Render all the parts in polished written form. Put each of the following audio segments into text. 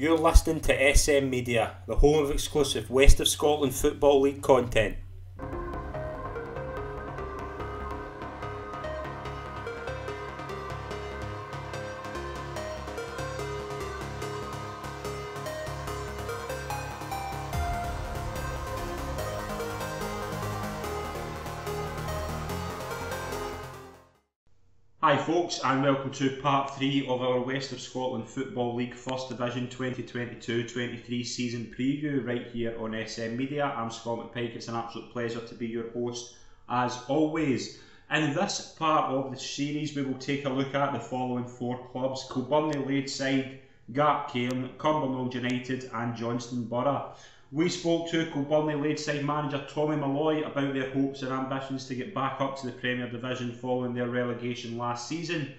You're listening to SM Media, the home of exclusive West of Scotland Football League content. Hi folks, and welcome to part 3 of our West of Scotland Football League First Division 2022-23 season preview right here on SM Media. I'm Scott McPike. It's an absolute pleasure to be your host as always. In this part of the series we will take a look at the following 4 clubs: Kilbirnie Ladeside, Gartcairn, Cumbernauld United and Johnstone Burgh. We spoke to Kilbirnie Ladeside manager Tommy Molloy about their hopes and ambitions to get back up to the Premier Division following their relegation last season.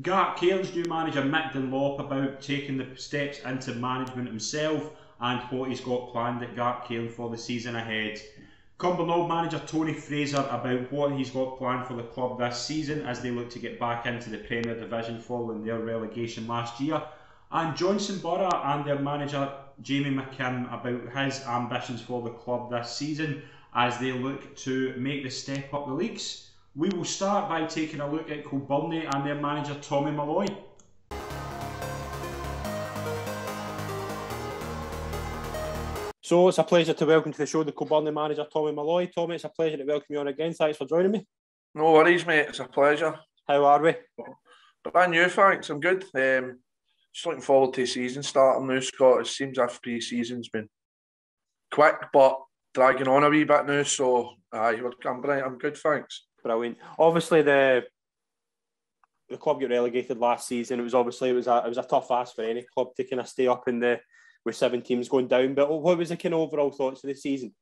Gartcairn's new manager Mick Dunlop about taking the steps into management himself and what he's got planned at Gartcairn for the season ahead. Cumbernauld manager Tony Fraser about what he's got planned for the club this season as they look to get back into the Premier Division following their relegation last year. And Johnstone Burgh and their manager Jamie McKim about his ambitions for the club this season as they look to make the step up the leagues. We will start by taking a look at Kilbirnie and their manager Tommy Molloy. So it's a pleasure to welcome to the show the Kilbirnie manager Tommy Molloy. Tommy, it's a pleasure to welcome you on again. Thanks for joining me. No worries, mate. It's a pleasure. How are we? Brand new, thanks. I'm good. Just looking forward to the season starting now, Scott. It seems like pre-season's been quick, but dragging on a wee bit now. So, I'm good, thanks. Brilliant. Obviously, the club got relegated last season. It was a tough ask for any club to kind of stay up with 7 teams going down. But what was the kind of overall thoughts of the season?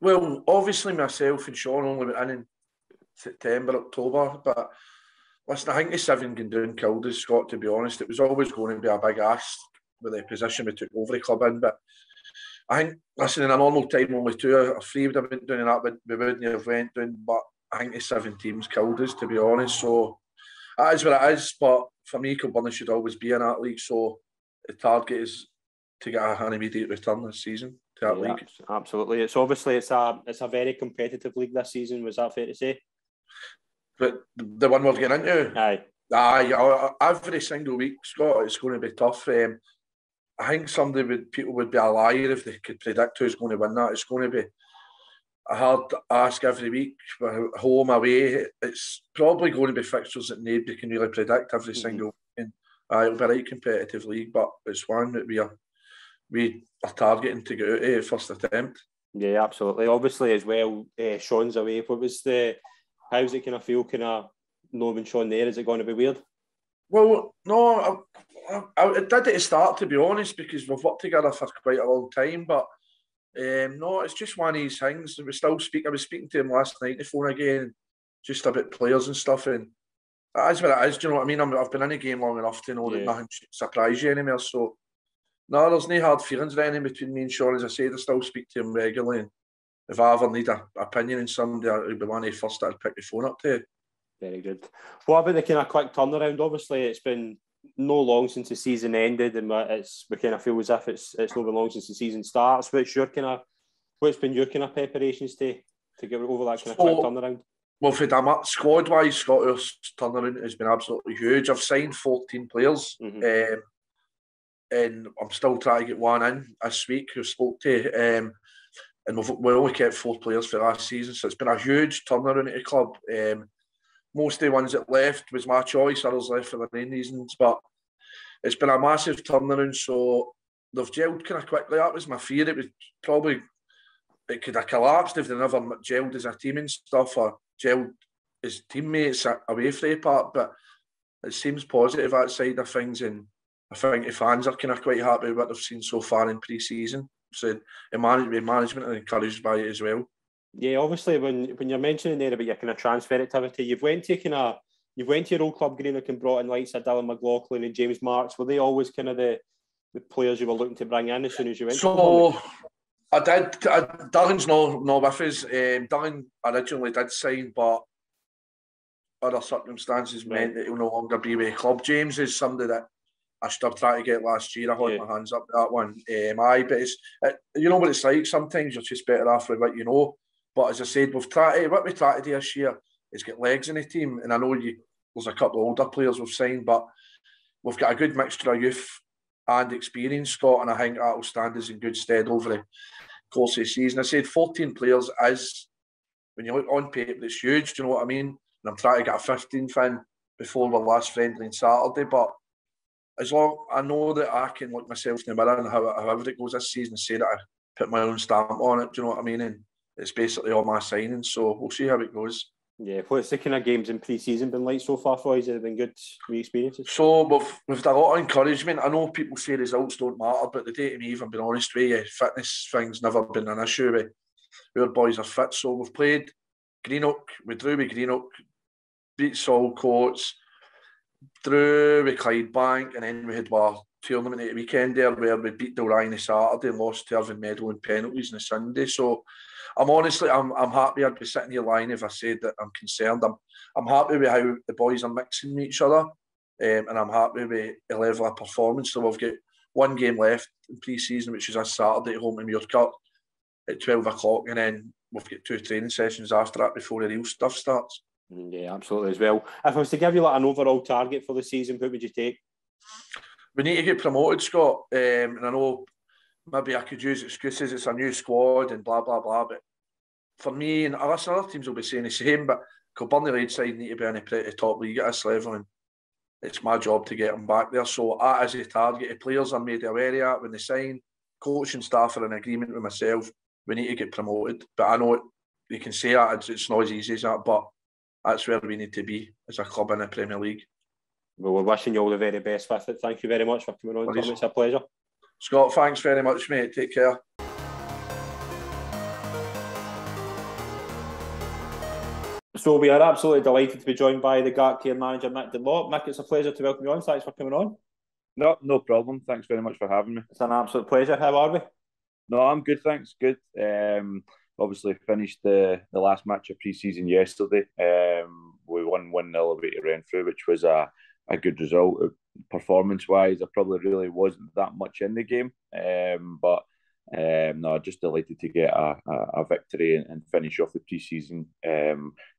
Well, obviously myself and Sean only went in September, October, but listen, I think the 7 going down killed us, Scott, to be honest. It was always going to be a big ask with the position we took over the club in. But I think, listen, in a normal time, only 2 or 3 would have been doing that, we wouldn't have went down. But I think the 7 teams killed us, to be honest. So that is what it is. But for me, Kilbirnie should always be in that league. So the target is to get an immediate return this season to that league. Absolutely. It's a very competitive league this season. Was that fair to say? But the one we're getting into, aye, every single week, Scott, it's going to be tough. I think people would be a liar if they could predict who's going to win that. It's going to be a hard ask every week, home, away. It's probably going to be fixtures that nobody can really predict every single week. It'll be a right competitive league, but it's one that we are targeting to get out of first attempt. Yeah, absolutely. Obviously, as well, Sean's away. How's it kind of feel, not having Sean there? Is it going to be weird? Well, no, I did at the start, to be honest, because we've worked together for quite a long time. But no, it's just one of these things. I was speaking to him last night on the phone again, just about players and stuff. And that is what it is. Do you know what I mean? I've been in the game long enough to know that nothing should surprise you anymore. So, no, there's no hard feelings or anything between me and Sean. As I said, I still speak to him regularly. And if I ever need an opinion on somebody, it'll be one of the first that I'd pick the phone up to. Very good. What about the kind of quick turnaround? Obviously, it's been no long since the season ended, and we kind of feel as if it's not been long since the season starts. What's been your kind of preparations to get over that kind of quick turnaround? Well, for them, squad-wise, Scott, our turnaround has been absolutely huge. I've signed 14 players, and I'm still trying to get one in this week who spoke to. And we only kept 4 players for last season, so it's been a huge turnaround at the club. Most of the ones that left was my choice, others left for their own reasons, but it's been a massive turnaround, so they've gelled kind of quickly. That was my fear. It could have collapsed if they never gelled as a team and stuff, or gelled as teammates away from the park, but it seems positive that side of things, and I think the fans are kind of quite happy with what they've seen so far in pre-season. So the management are encouraged by it as well. Yeah, obviously when you're mentioning there about your kind of transfer activity, you've went to your old club Greenock and brought in likes of Dylan McLaughlin and James Marks. Were they always kind of the players you were looking to bring in as soon as you went? So I did. Dylan's not with us. Dylan originally did sign, but other circumstances meant that he'll no longer be with the club. James is somebody that I should have tried to get last year. I hold my hands up to that one. But it's, you know what it's like. Sometimes you're just better off with what you know. But as I said, what we try to do this year is get legs in the team. And I know there's a couple of older players we've signed, but we've got a good mixture of youth and experience, Scott, and I think that will stand us in good stead over the course of the season. I said 14 players is, when you look on paper, it's huge. Do you know what I mean? And I'm trying to get a 15th in before our last friendly on Saturday, but as long I know that I can look myself in the mirror and however it goes this season, say that I put my own stamp on it. Do you know what I mean? And it's basically all my signings, so we'll see how it goes. Yeah, what's the kind of games in pre-season been like so far for you? Has it been good experiences? So we've had a lot of encouragement. I know people say results don't matter, but the day to me, if I'm being honest with you, fitness thing's never been an issue with our boys are fit. So we've played Greenock, we drew with Greenock, beat Saltcoats, drew with Clydebank, and then we had our tournament at the weekend there where we beat Dalrine on Saturday and lost to Irvine Meadow in penalties on the Sunday. So I'm happy. I'd be sitting here lying if I said that I'm concerned. I'm happy with how the boys are mixing with each other, and I'm happy with the level of performance. So we've got one game left in pre-season, which is a Saturday at home in Muirkirk at 12 o'clock, and then we've got 2 training sessions after that before the real stuff starts. Yeah, absolutely as well. If I was to give you like an overall target for the season, what would you take? We need to get promoted, Scott, and I know maybe I could use excuses, it's a new squad and blah, blah, blah, but for me, and other teams will be saying the same, but Kilbirnie Ladeside need to be in the top league at this level, and it's my job to get them back there. So that is a target. The players are made aware of that when they sign. Coach and staff are in agreement with myself. We need to get promoted. But I know you can say that, it's not as easy as that, but that's where we need to be as a club in the Premier League. Well, we're wishing you all the very best with it. Thank you very much for coming on, Tom. It's a pleasure. Scott, thanks very much, mate. Take care. So we are absolutely delighted to be joined by the Gartcairn manager, Mick Dunlop. Mick, it's a pleasure to welcome you on. Thanks for coming on. No problem. Thanks very much for having me. It's an absolute pleasure. How are we? No, I'm good, thanks. Good. Obviously finished the last match of pre-season yesterday. We won 1-0 away to Renfrew, which was a good result. Performance-wise, I probably really wasn't that much in the game. But no, just delighted to get a victory and finish off the pre-season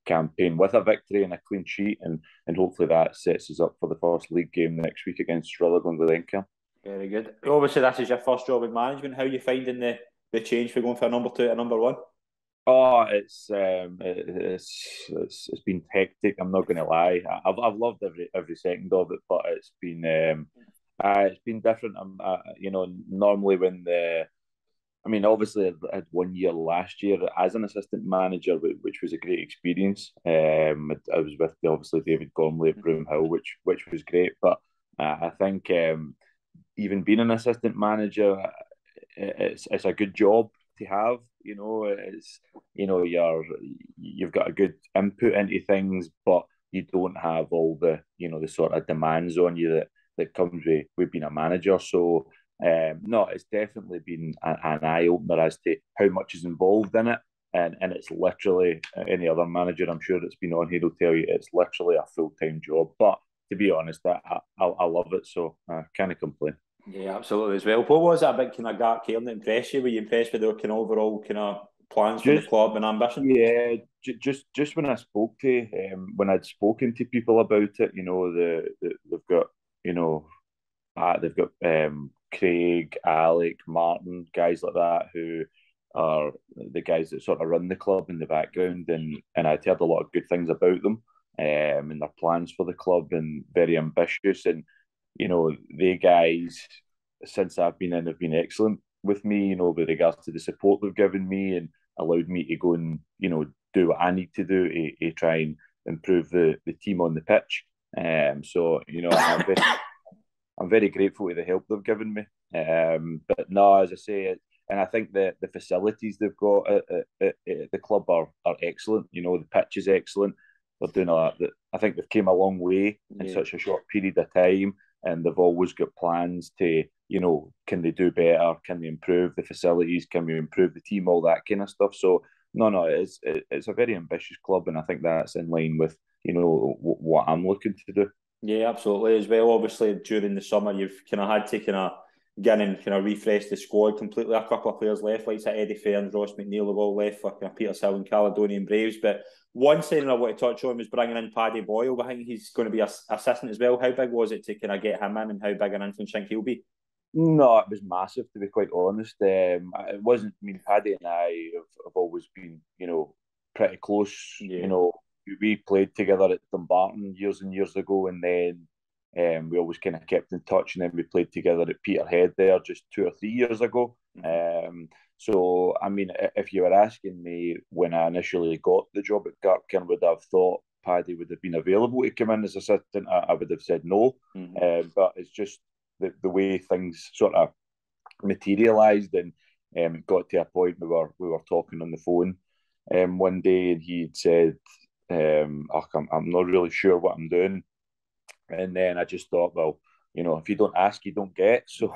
campaign with a victory and a clean sheet, and hopefully that sets us up for the first league game next week against Rutherglen Glencairn. Very good. Obviously, this is your first job in management. How are you finding the change for going from a number 2 to number 1? Oh, it's been hectic. I'm not going to lie. I've loved every second of it, but it's been different. Normally when obviously I had 1 year last year as an assistant manager, which was a great experience. I was with obviously David Gormley at Broomhill, which was great. But I think even being an assistant manager, it's a good job to have. You've got a good input into things, but you don't have all the the sort of demands on you that comes with being a manager. So no, it's definitely been an eye opener as to how much is involved in it, and it's literally, any other manager I'm sure that's been on here will tell you, it's literally a full-time job. But to be honest, I love it, so I can't complain. Yeah, absolutely as well. What was that big kind of Gartcairn that impressed you? Were you impressed with their kind of overall kind of plans for the club and ambition? Yeah, just when I spoke to when I'd spoken to people about it, they've got Craig, Alec, Martin, guys like that who are the guys that sort of run the club in the background, and I'd heard a lot of good things about them and their plans for the club, and very ambitious. And the guys, since I've been in, have been excellent with me, with regards to the support they've given me and allowed me to go and, do what I need to do to try and improve the team on the pitch. So, I'm very grateful to the help they've given me. But no, as I say, and I think the facilities they've got at the club are excellent. The pitch is excellent. They're doing I think they've came a long way in such a short period of time. And they've always got plans to, can they do better? Can they improve the facilities? Can we improve the team? All that kind of stuff. So, no, it's a very ambitious club, and I think that's in line with, what I'm looking to do. Yeah, absolutely. As well, obviously during the summer, you've kind of had to get in and kind of refresh the squad completely. A couple of players left, like Eddie Fair and Ross McNeil have all left for kind of Petershill and Caledonian Braves. But one signing I want to touch on was bringing in Paddy Boyle. I think he's going to be assistant as well. How big was it to kind of get him in, and how big an influence think he'll be? No, it was massive, to be quite honest. It wasn't. I mean, Paddy and I have always been, pretty close. Yeah. We played together at Dumbarton years and years ago, and then we always kind of kept in touch. And then we played together at Peterhead there just 2 or 3 years ago. So, I mean, if you were asking me when I initially got the job at Gartcairn, would I have thought Paddy would have been available to come in as assistant? I would have said no. But it's just the way things sort of materialised, and it got to a point we were talking on the phone one day, and he had said, I'm not really sure what I'm doing. And then I just thought, well, if you don't ask, you don't get. So,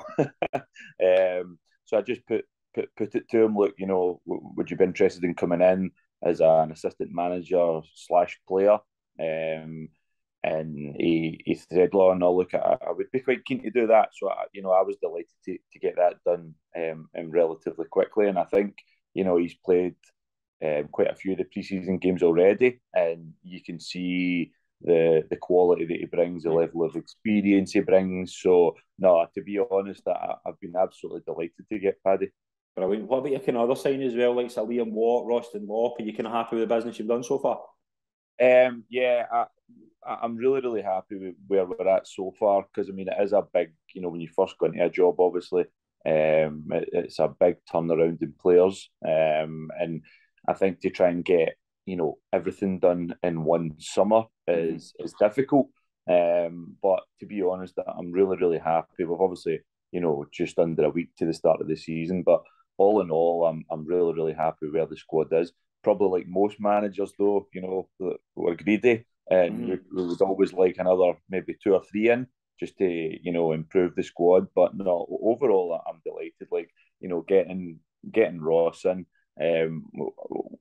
so I just put it to him, look, would you be interested in coming in as an assistant manager / player? And he said, "Oh no, look, I would be quite keen to do that." So I was delighted to get that done relatively quickly. And I think he's played quite a few of the pre-season games already, and you can see the quality that he brings, the level of experience he brings. So no, to be honest, I've been absolutely delighted to get Paddy. Brilliant. What about your kind of other signing as well, like Liam Watt, Roston Lopp? Are you kind of happy with the business you've done so far? Yeah, I'm really, really happy with where we're at so far, because I mean, it is a big, when you first go into a job, obviously, it's a big turnaround in players, and I think to try and get everything done in one summer is difficult. But to be honest, I'm really, really happy. We've obviously just under a week to the start of the season, but all in all, I'm really, really happy where the squad is. Probably like most managers, though, we're greedy, and we would always like another maybe 2 or 3 in just to improve the squad. But no, overall, I'm delighted. Like getting Ross in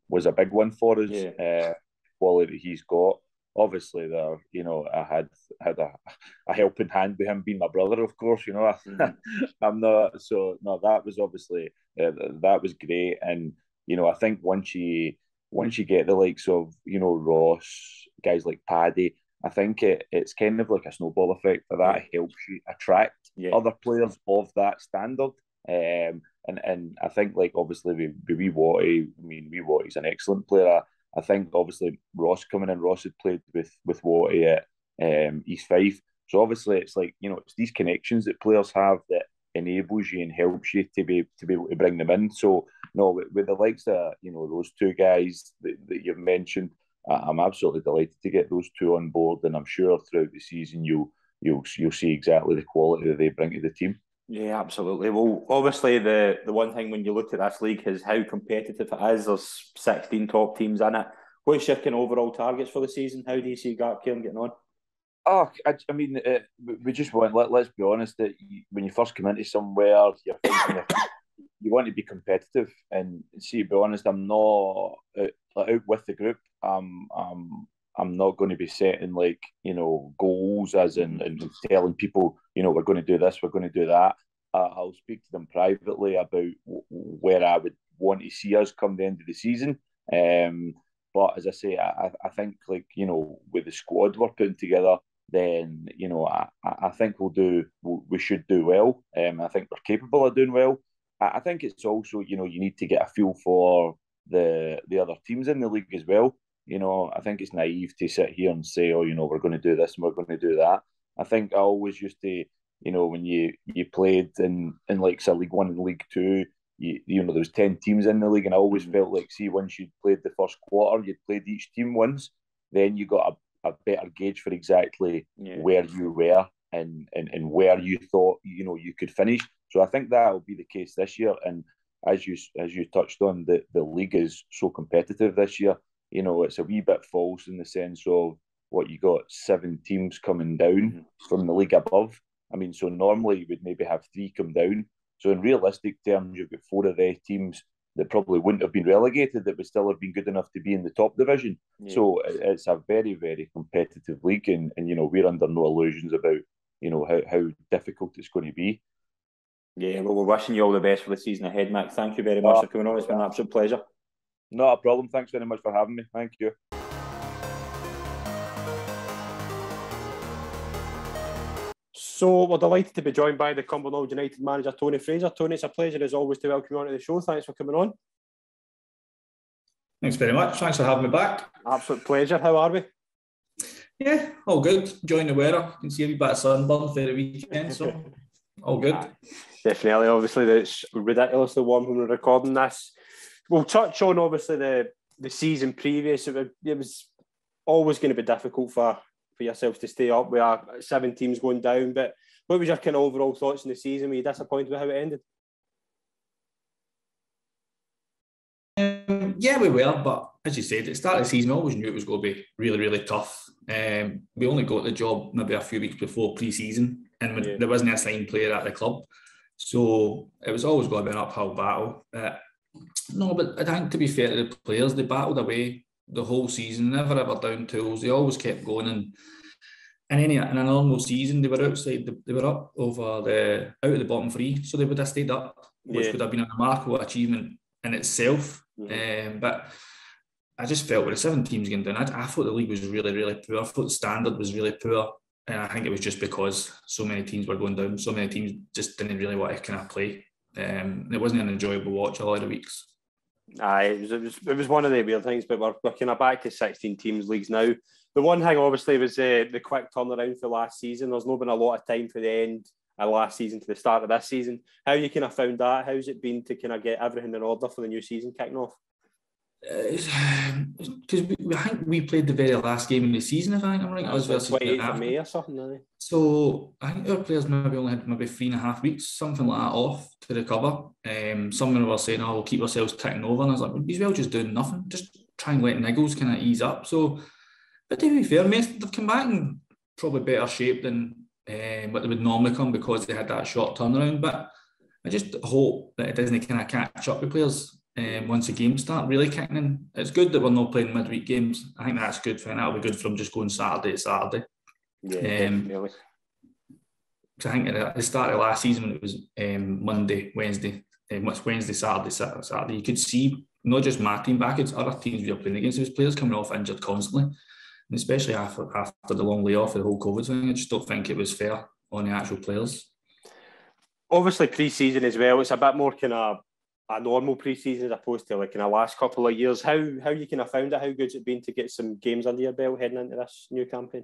was a big one for us. Yeah. Quality he's got. Obviously, there, I had a helping hand with him being my brother, of course. I'm not, so no. That was obviously that was great, and I think once you get the likes of Ross, guys like Paddy, I think it's kind of like a snowball effect that helps you attract other players of that standard. And I think, like, obviously with Wee Watty, I mean, Wee Watty's an excellent player. I think obviously Ross coming in, Ross had played with Watty at East Fife. So obviously it's like, it's these connections that players have that enables you and helps you to be able to bring them in. So no, with the likes of those 2 guys that you've mentioned, I'm absolutely delighted to get those 2 on board, and I'm sure throughout the season you'll see exactly the quality that they bring to the team. Yeah, absolutely. Well, obviously the one thing when you look at this league is how competitive it is. There's 16 top teams in it. What's your kind of overall targets for the season? How do you see Gartcairn getting on? Oh, I mean, we just want. Let's be honest. That when you first come into somewhere, you're thinking you want to be competitive. And see, to be honest, I'm not out with the group. I'm not going to be setting goals as in and telling people we're going to do this, we're going to do that. I'll speak to them privately about where I would want to see us come the end of the season. But as I say, I think with the squad we're putting together, then I think we should do well. I think we're capable of doing well. I think it's also you need to get a feel for the other teams in the league as well. I think it's naive to sit here and say, oh, we're going to do this and we're going to do that. I think I always used to, when you played in like say League One and League Two, there was 10 teams in the league, and I always felt like, see, once you'd played the first quarter, you'd played each team once, then you got a better gauge for exactly where you were and where you thought you could finish. So I think that will be the case this year. And as you touched on, the league is so competitive this year. It's a wee bit false in the sense of what you got 7 teams coming down from the league above. I mean, so normally you would maybe have 3 come down. So in realistic terms, you've got 4 of their teams that probably wouldn't have been relegated that would still have been good enough to be in the top division. Yeah. So it's a very, very competitive league, and we're under no illusions about how difficult it's going to be. Yeah, well, we're wishing you all the best for the season ahead, Mick. Thank you very much for coming on. It's been an absolute pleasure. Not a problem. Thanks very much for having me. Thank you. So we're delighted to be joined by the Cumbernauld United manager, Tony Fraser. Tony, it's a pleasure as always to welcome you onto the show. Thanks for coming on. Thanks very much. Thanks for having me back. Absolute pleasure. How are we? Yeah, all good. Enjoying the weather. You can see a wee bit of sunburn for the weekend, so all good. Definitely. Obviously, it's ridiculously warm when we're recording this. We'll touch on, obviously, the season previous. It was always going to be difficult for yourselves to stay up. We are 7 teams going down, but what was your kind of overall thoughts on the season? Were you disappointed with how it ended? Yeah, we were, but as you said, at the start of the season, I always knew it was going to be really, really tough. We only got the job maybe a few weeks before pre-season, and there wasn't a signed player at the club, so it was always going to be an uphill battle. No, but I think, to be fair to the players, they battled away the whole season, never ever down tools. They always kept going, and in a normal season, they were outside. They were up over out of the bottom 3, so they would have stayed up, which would have been a remarkable achievement in itself. But I just felt with the 7 teams going down, I thought the league was really, really poor. I thought the standard was really poor, and I think it was just because so many teams were going down. So many teams just didn't really want to kind of play. It wasn't an enjoyable watch a lot of weeks. Aye, it was one of the weird things, but we're kind of back to 16 teams leagues now. The one thing, obviously, was the quick turnaround for last season. There's not been a lot of time for the end of last season to the start of this season. How you kind of found that? How's it been to kind of get everything in order for the new season kicking off? Because I think we played the very last game in the season, if I think I'm right. I was versus 28th of May or something. So I think our players maybe only had 3.5 weeks, something like that, off to recover. Someone were saying, "Oh, we'll keep ourselves ticking over," and I was like, "He's well just doing nothing, just try and let niggles kind of ease up." So, but to be fair, they've come back in probably better shape than what they would normally come, because they had that short turnaround. But I just hope that it doesn't kind of catch up with players. Once the games start really kicking in. It's good that we're not playing midweek games. I think that's good for him. That'll be good for him just going Saturday to Saturday. Yeah, definitely. I think at the start of last season, when it was Monday, Wednesday, Saturday, you could see not just my team back, it's other teams we were playing against. There was players coming off injured constantly, and especially after the long layoff of the whole COVID thing. I just don't think it was fair on the actual players. Obviously, pre-season as well, it's a bit more kind of a normal pre-season as opposed to like in the last couple of years. How you kind of found it? How good's it been to get some games under your belt heading into this new campaign?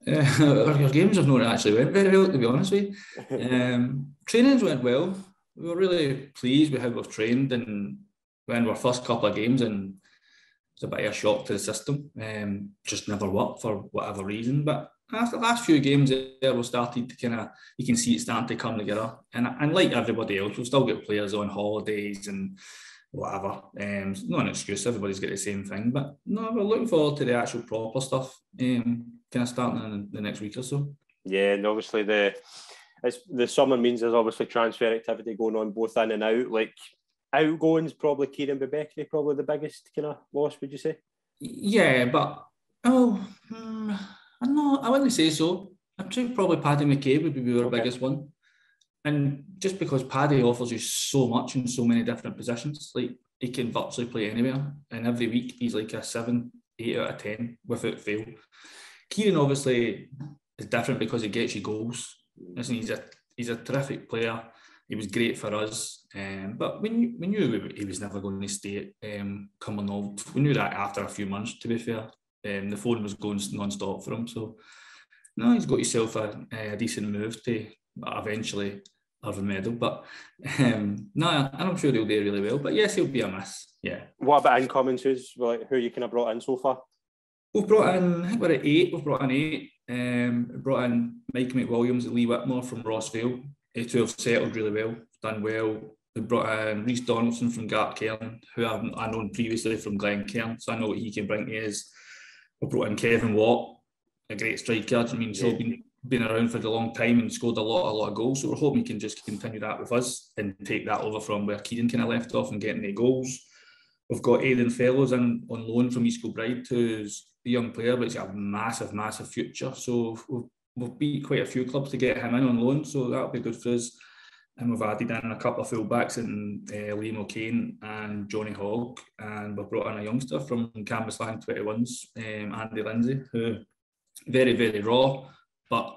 Our games have not actually went very well, to be honest with you. Trainings went well. We were really pleased with how we've trained, and when our first couple of games, and it's a bit of a shock to the system. Just never worked for whatever reason, but after the last few games there, we started to kind of, you can see it starting to come together. And like everybody else, we've still got players on holidays and whatever. It's not an excuse, everybody's got the same thing. But no, we're looking forward to the actual proper stuff, kind of starting in the next week or so. Yeah, and obviously the summer means there's obviously transfer activity going on both in and out. Like outgoings, probably Kieran Bebekri, probably the biggest kind of loss, would you say? Yeah, but I wouldn't say so. I'd say probably Paddy McKay would be our biggest one. And just because Paddy offers you so much in so many different positions, like he can virtually play anywhere, and every week he's like a 7, 8 out of 10 without fail. Kieran obviously is different because he gets you goals. Listen, he's a terrific player. He was great for us, but we knew he was never going to stay at Cumbernauld. We knew that after a few months, to be fair. The phone was going non-stop for him, so no, he's got himself a decent move to eventually have a medal. But no, I'm sure he'll do really well. But yes, he'll be a miss. Yeah. What about incomings? Who you kind of brought in so far? We've brought in, I think we're at 8. We've brought in 8. We brought in Mike McWilliams and Lee Whitmore from Rossvale. They two have settled really well, done well. We brought in Rhys Donaldson from Gartcairn, who I've known previously from Glencairn, so I know what he can bring to us. We brought in Kevin Watt, a great striker. I mean, been around for a long time and scored a lot of goals. So we're hoping he can just continue that with us and take that over from where Kieran kind of left off and getting the goals. We've got Aidan Fellows on loan from East Kilbride, who's a young player, but he's got a massive future. So we've beat quite a few clubs to get him in on loan, so that'll be good for us. And we've added in a couple of full-backs in Liam O'Kane and Johnny Hogg, and we've brought in a youngster from Cambuslang 21s, Andy Lindsay, who very raw, but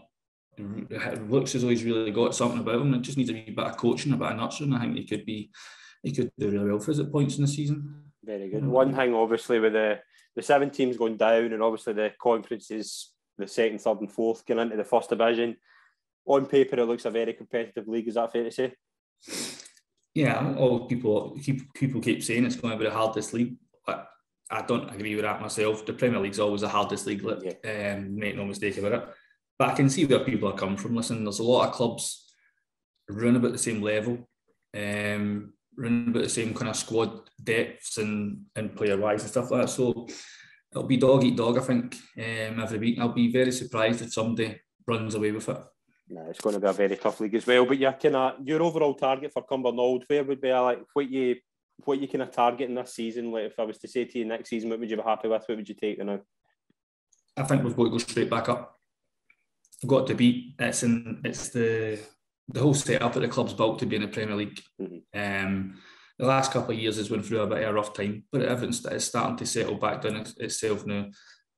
it looks as though he's really got something about him. It just needs a wee bit of coaching, a bit of nurturing. I think he could do really well for us at points in the season. Very good. One thing, obviously, with the 7 teams going down, and obviously the conference is the 2nd, 3rd and 4th going into the First Division. On paper, it looks a very competitive league. Is that fair to say? Yeah, all people keep saying it's going to be the hardest league. But I don't agree with that myself. The Premier League's always the hardest league. Make no mistake about it. But I can see where people are coming from. Listen, there's a lot of clubs run about the same level, run about the same kind of squad depths and player-wise and stuff like that. So it'll be dog eat dog, I think, every week. I'll be very surprised if somebody runs away with it. No, it's going to be a very tough league as well. But your overall target for Cumbernauld, where would be what you kind of target in this season? Like, if I was to say to you next season, what would you be happy with? What would you take now? I think we've got to go straight back up. We've got to beat. It's the whole setup that the club's built to be in the Premier League. Mm-hmm. The last couple of years has went through a bit of a rough time, but everything's starting to settle back down itself now.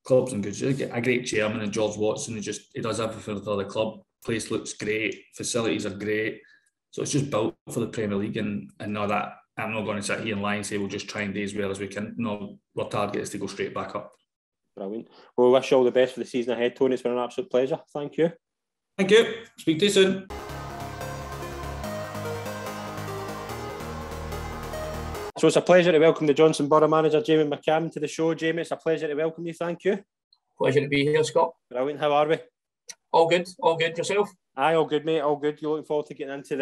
Club's in good shape. A great chairman and George Watson. He does everything for the club. Place looks great. Facilities are great. So it's just built for the Premier League, and know that I'm not going to sit here and lie and say we'll just try and do as well as we can. No, our target is to go straight back up. Brilliant. Well, we wish you all the best for the season ahead, Tony. It's been an absolute pleasure. Thank you. Thank you. Speak to you soon. So it's a pleasure to welcome the Johnstone Burgh manager, Jamie McKim, to the show. Jamie, it's a pleasure to welcome you. Thank you. Pleasure to be here, Scott. Brilliant. How are we? All good. All good. Yourself? Aye, all good, mate. All good. You're looking forward to getting into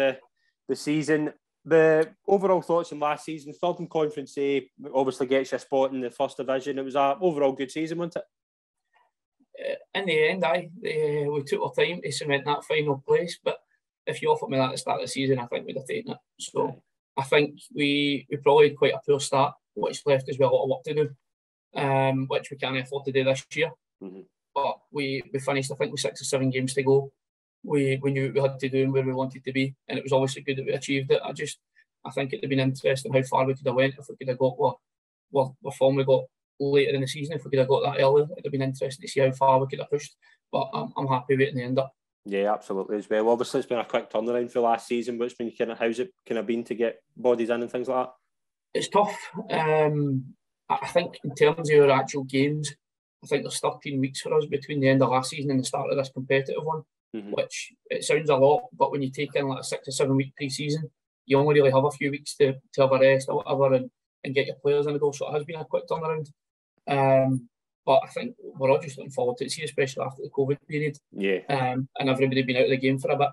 the season. The overall thoughts on last season, 3rd in Conference A, obviously gets you a spot in the First Division. It was an overall good season, wasn't it? In the end, we took our time to cement that final place, but if you offered me that at the start of the season, I think we'd have taken it. So I think we probably had quite a poor start, which left us with a lot of work to do, which we can't afford to do this year. Mm-hmm. But we finished, I think, with 6 or 7 games to go. We knew what we had to do and where we wanted to be, and it was obviously good that we achieved it. I think it'd have been interesting how far we could have went if we could have got what form we got later in the season. If we could have got that earlier, it'd have been interesting to see how far we could have pushed. But I'm happy with it in the end up. Yeah, absolutely as well. Obviously, it's been a quick turnaround for last season, but how's it kind of been to get bodies in and things like that? It's tough. I think in terms of our actual games, I think there's 13 weeks for us between the end of last season and the start of this competitive one, which it sounds a lot, but when you take in like a 6 or 7 week pre-season, you only really have a few weeks to have a rest or whatever and get your players in the goal. So it has been a quick turnaround. But I think we're all just looking forward to it, especially after the COVID period. Yeah. And everybody been out of the game for a bit.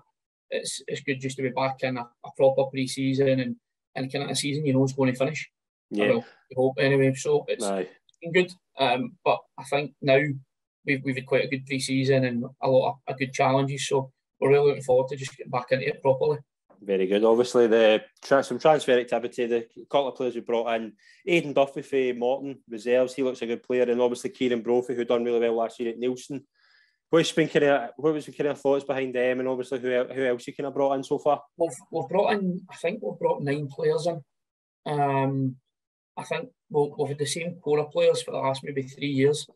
It's good just to be back in a proper pre-season and kind of a season you know is going to finish. Yeah. Well, I hope anyway. So it's been good. But I think now we've had quite a good pre-season and a lot of good challenges. So we're really looking forward to just getting back into it properly. Very good. Obviously, some transfer activity. The couple of players we brought in, Aidan Duffy for Morton reserves. He looks a good player, and obviously Kieran Brophy, who done really well last year at Nielsen. What was the kind of thoughts behind them, and obviously who else you kind of brought in so far? We've brought in. I think we've brought 9 players in. I think we've had the same core of players for the last maybe 3 years,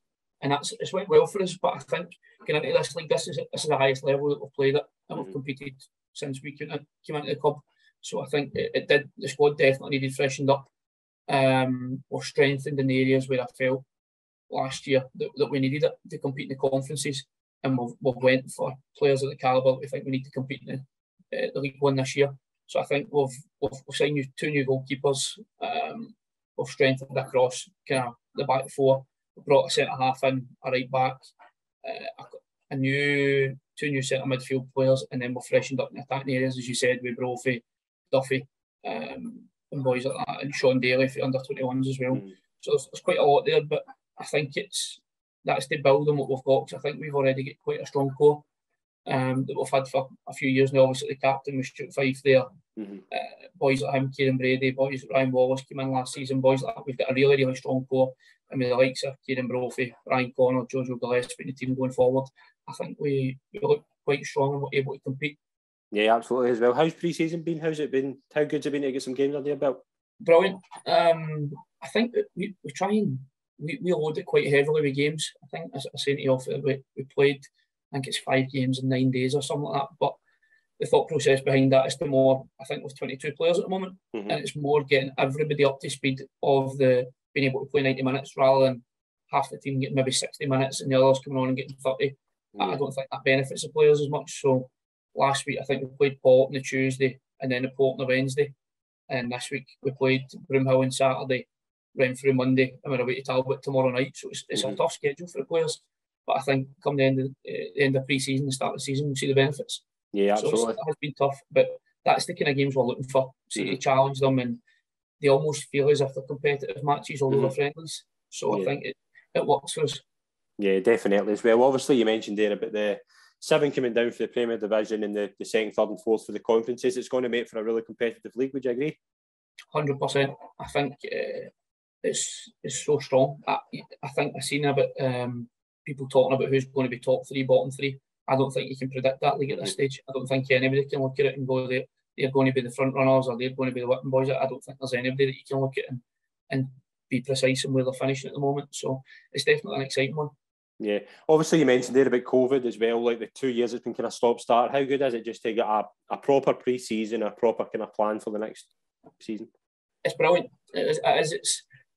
and it's went well for us. But I think going into this league, this is the highest level that we've played at, and we've competed since we came into the club. So I think the squad definitely needed freshened up. We've strengthened in the areas where I felt last year that we needed it to compete in the conferences, and we've went for players of the calibre that we think we need to compete in the League One this year. So I think we've signed 2 new goalkeepers. We've strengthened across kind of the back 4. We brought a centre half in, a right back, 2 new centre midfield players, and then we've freshened up in the attacking areas, as you said, with Brophy, Duffy, and boys like that, and Sean Daly for under 21s as well. So there's quite a lot there, but I think that's to build on what we've got, because I think we've already got quite a strong core. that we've had for a few years now. Obviously, the captain was Stuart Fife there. Boys like him, Kieran Brady, boys like Ryan Wallace came in last season. Boys like that. We've got a really, really strong core. And with the likes of Kieran Brophy, Ryan Connor, Jojo Gillespie, the team going forward, I think we look quite strong and we're able to compete. Yeah, absolutely as well. How's pre-season been? How's it been? How good's it been to get some games under your belt? Brilliant. I think that we try and we load it quite heavily with games. I think, as I was saying to you off, we played, I think it's 5 games in 9 days or something like that. But the thought process behind that is the more, I think with 22 players at the moment, and it's more getting everybody up to speed of the being able to play 90 minutes rather than half the team getting maybe 60 minutes and the others coming on and getting 30. I don't think that benefits the players as much. So last week, I think we played Port on the Tuesday and then the Port on the Wednesday. And this week, we played Broomhill on Saturday, Renfrew Monday, and we're away to Talbot tomorrow night. So it's a tough schedule for the players. But I think come the end of pre-season, the start of the season, we'll see the benefits. Yeah, absolutely. So it has been tough, but that's the kind of games we're looking for. See, to challenge them, and they almost feel as if they're competitive matches, although they're friendlies. So I think it works for us. Yeah, definitely as well. Obviously, you mentioned there about the 7 coming down for the Premier Division and the second, third and fourth for the conferences. It's going to make for a really competitive league. Would you agree? 100%. I think it's so strong. I think I've seen a bit people talking about who's going to be top 3, bottom 3. I don't think you can predict that league at this stage. I don't think anybody can look at it and go, they're going to be the front runners or they're going to be the whipping boys. I don't think there's anybody that you can look at and be precise in where they're finishing at the moment. So it's definitely an exciting one. Yeah, obviously you mentioned there about COVID as well, like the 2 years it's been kind of stop-start. How good is it just to get a proper pre-season, a proper kind of plan for the next season? It's brilliant. It's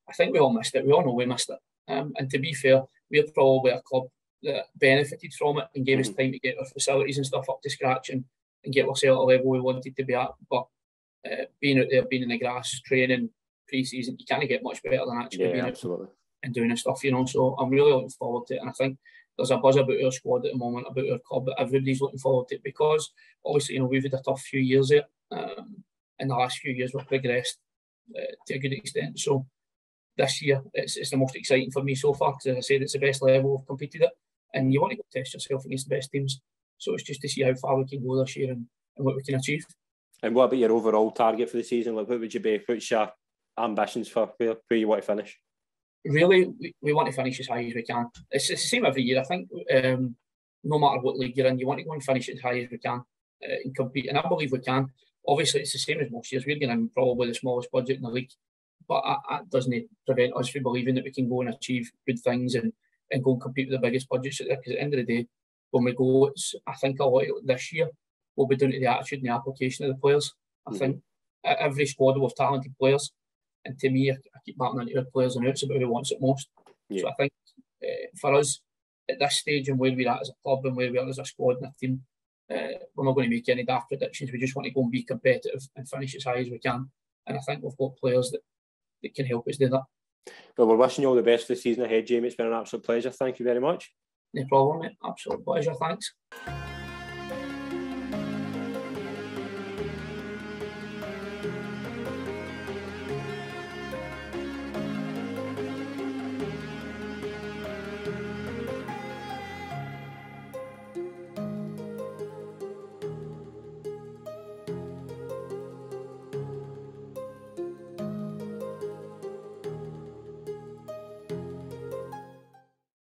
I think we all missed it. We all know we missed it. And to be fair, we're probably a club that benefited from it and gave us time to get our facilities and stuff up to scratch and get ourselves at a level we wanted to be at. But being out there, being in the grass, training, pre-season, you can't get much better than actually being out and doing the stuff, you know. So I'm really looking forward to it, and I think there's a buzz about our squad at the moment, about our club, but everybody's looking forward to it because obviously, you know, we've had a tough few years there. In the last few years, we've progressed to a good extent. So this year, it's the most exciting for me so far because, as I said, it's the best level we've competed at, and you want to go test yourself against the best teams. So it's just to see how far we can go this year and what we can achieve. And what about your overall target for the season? Like, what would you be? What's your ambitions for where you want to finish? Really, we want to finish as high as we can. It's the same every year. I think no matter what league you're in, you want to go and finish as high as we can and compete. And I believe we can. Obviously, it's the same as most years. We're going in probably the smallest budget in the league. But that doesn't prevent us from believing that we can go and achieve good things and go and compete with the biggest budgets out there. Because at the end of the day, when we go, I think a lot of this year will be down to the attitude and the application of the players. I think every squad will have talented players. And to me, I keep marking into our players and it's about who wants it most. So I think for us, at this stage and where we're at as a club and where we are as a squad and a team, we're not going to make any daft predictions. We just want to go and be competitive and finish as high as we can. And I think we've got players that can help us do that. Well, we're wishing you all the best for the season ahead, Jamie. It's been an absolute pleasure. Thank you very much. No problem, mate. Absolute pleasure. Thanks.